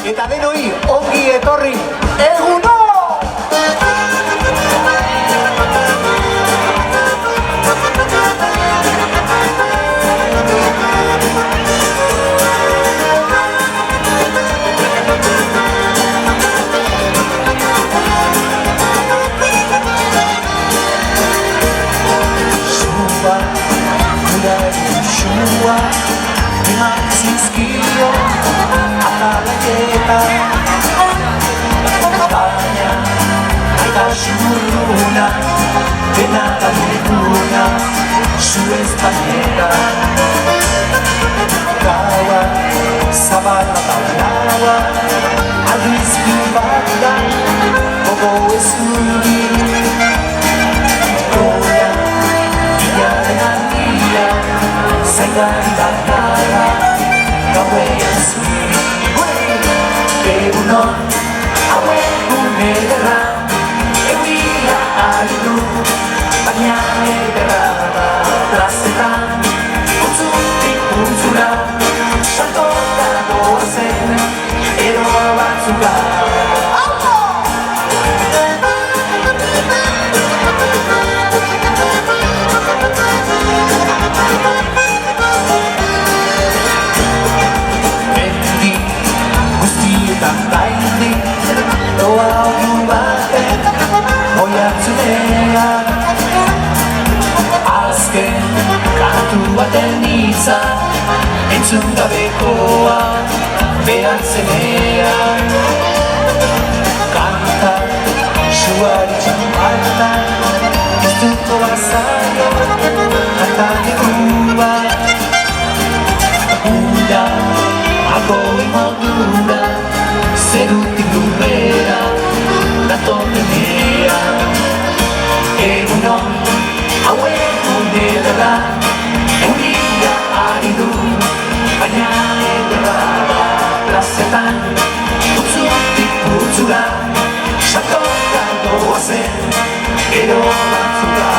Eta denoi ongi etorri eguno! Shua, Zizkio, atalaketa baina eta xurruna dena da duguna zu espainera gaua, zabala balaua aldizki bat da gogo ezuri goia, iaren handia zainari bakara gauean zuri egunon, hauegun ederra euria ari du baina ederra da plazetan utzutik untzura saltoka doazen ero batzuka doa ordu baten oihartzunean azken kantu baten hitza entzun gabekoa behar zenean kanta suari txampaltan iztuko bazaio kanta negua ura agoi modura zerutik lurrera datorrenea egunon, hauegun ederra euria ari du baina ederra da plazetan utzutik utzura saltoka doazen ero batzuka